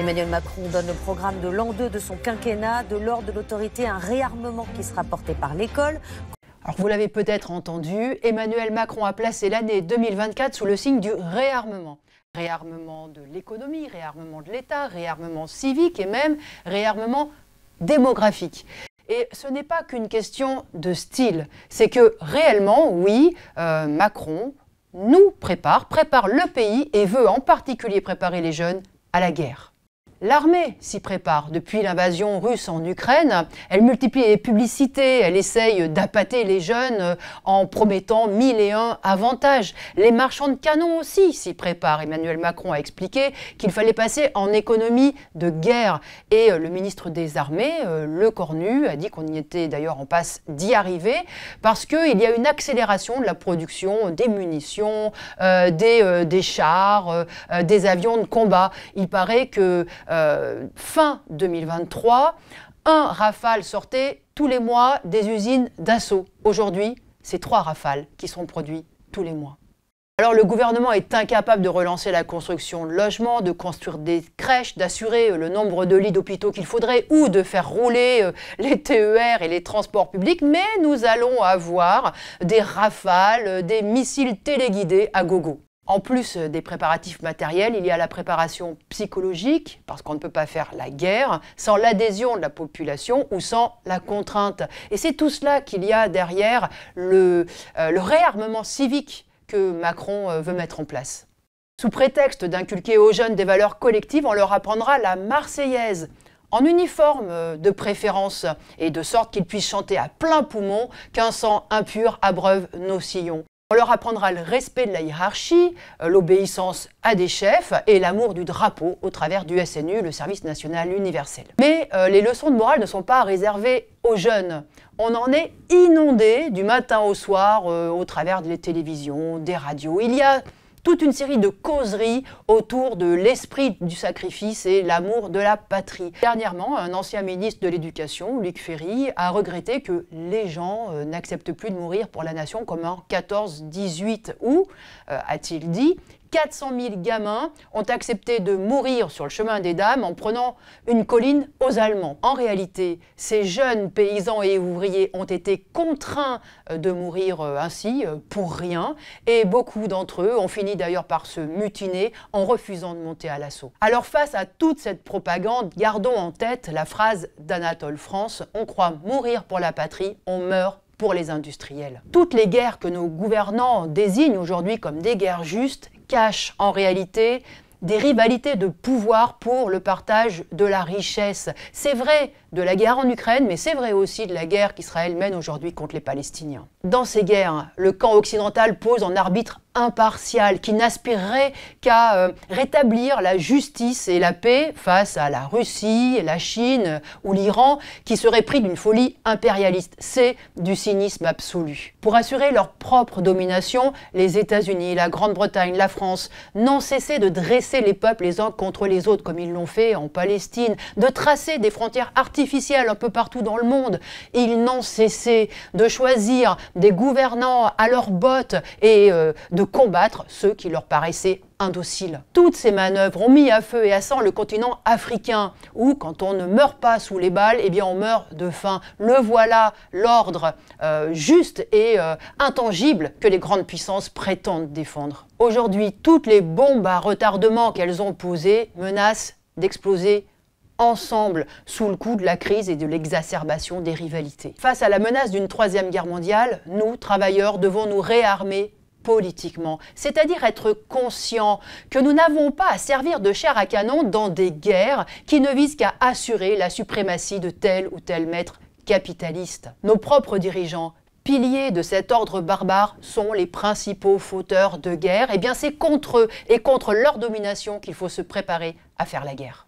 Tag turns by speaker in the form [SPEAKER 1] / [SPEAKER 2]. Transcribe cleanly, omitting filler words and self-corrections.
[SPEAKER 1] Emmanuel Macron donne le programme de l'an 2 de son quinquennat, de l'ordre de l'autorité, un réarmement qui sera porté par l'école.
[SPEAKER 2] Alors vous l'avez peut-être entendu, Emmanuel Macron a placé l'année 2024 sous le signe du réarmement. Réarmement de l'économie, réarmement de l'État, réarmement civique et même réarmement démographique. Et ce n'est pas qu'une question de style, c'est que réellement, oui, Macron nous prépare le pays et veut en particulier préparer les jeunes à la guerre. L'armée s'y prépare. Depuis l'invasion russe en Ukraine, elle multiplie les publicités, elle essaye d'appâter les jeunes en promettant 1001 avantages. Les marchands de canons aussi s'y préparent. Emmanuel Macron a expliqué qu'il fallait passer en économie de guerre. Et le ministre des Armées, Lecornu, a dit qu'on y était d'ailleurs en passe d'y arriver parce qu'il y a une accélération de la production des munitions, des chars, des avions de combat. Il paraît que fin 2023, un Rafale sortait tous les mois des usines Dassault. Aujourd'hui, c'est 3 Rafales qui sont produits tous les mois. Alors le gouvernement est incapable de relancer la construction de logements, de construire des crèches, d'assurer le nombre de lits d'hôpitaux qu'il faudrait ou de faire rouler les TER et les transports publics, mais nous allons avoir des Rafales, des missiles téléguidés à gogo. En plus des préparatifs matériels, il y a la préparation psychologique, parce qu'on ne peut pas faire la guerre sans l'adhésion de la population ou sans la contrainte. Et c'est tout cela qu'il y a derrière le réarmement civique que Macron veut mettre en place. Sous prétexte d'inculquer aux jeunes des valeurs collectives, on leur apprendra la Marseillaise, en uniforme de préférence, et de sorte qu'ils puissent chanter à plein poumon qu'un sang impur abreuve nos sillons. On leur apprendra le respect de la hiérarchie, l'obéissance à des chefs et l'amour du drapeau au travers du SNU, le service national universel. Mais les leçons de morale ne sont pas réservées aux jeunes. On en est inondé du matin au soir au travers des télévisions, des radios. Il y a toute une série de causeries autour de l'esprit du sacrifice et l'amour de la patrie. Dernièrement, un ancien ministre de l'Éducation, Luc Ferry, a regretté que les gens n'acceptent plus de mourir pour la nation comme en 14-18 où, a-t-il dit, 400 000 gamins ont accepté de mourir sur le chemin des dames en prenant une colline aux Allemands. En réalité, ces jeunes paysans et ouvriers ont été contraints de mourir ainsi pour rien et beaucoup d'entre eux ont fini d'ailleurs par se mutiner en refusant de monter à l'assaut. Alors face à toute cette propagande, gardons en tête la phrase d'Anatole France « On croit mourir pour la patrie, on meurt pour les industriels ». Toutes les guerres que nos gouvernants désignent aujourd'hui comme des guerres justes cachent en réalité des rivalités de pouvoir pour le partage de la richesse. C'est vrai de la guerre en Ukraine, mais c'est vrai aussi de la guerre qu'Israël mène aujourd'hui contre les Palestiniens. Dans ces guerres, le camp occidental pose en arbitre impartial qui n'aspirerait qu'à rétablir la justice et la paix face à la Russie, la Chine ou l'Iran qui seraient pris d'une folie impérialiste. C'est du cynisme absolu. Pour assurer leur propre domination, les États-Unis, la Grande-Bretagne, la France n'ont cessé de dresser les peuples les uns contre les autres comme ils l'ont fait en Palestine, de tracer des frontières artificielles un peu partout dans le monde. Ils n'ont cessé de choisir des gouvernants à leurs bottes et de combattre ceux qui leur paraissaient indociles. Toutes ces manœuvres ont mis à feu et à sang le continent africain, où quand on ne meurt pas sous les balles, eh bien on meurt de faim. Le voilà, l'ordre juste et intangible que les grandes puissances prétendent défendre. Aujourd'hui, toutes les bombes à retardement qu'elles ont posées menacent d'exploser ensemble sous le coup de la crise et de l'exacerbation des rivalités. Face à la menace d'une 3e guerre mondiale, nous, travailleurs, devons nous réarmer politiquement, c'est-à-dire être conscients que nous n'avons pas à servir de chair à canon dans des guerres qui ne visent qu'à assurer la suprématie de tel ou tel maître capitaliste. Nos propres dirigeants, piliers de cet ordre barbare, sont les principaux fauteurs de guerre. Eh bien, c'est contre eux et contre leur domination qu'il faut se préparer à faire la guerre.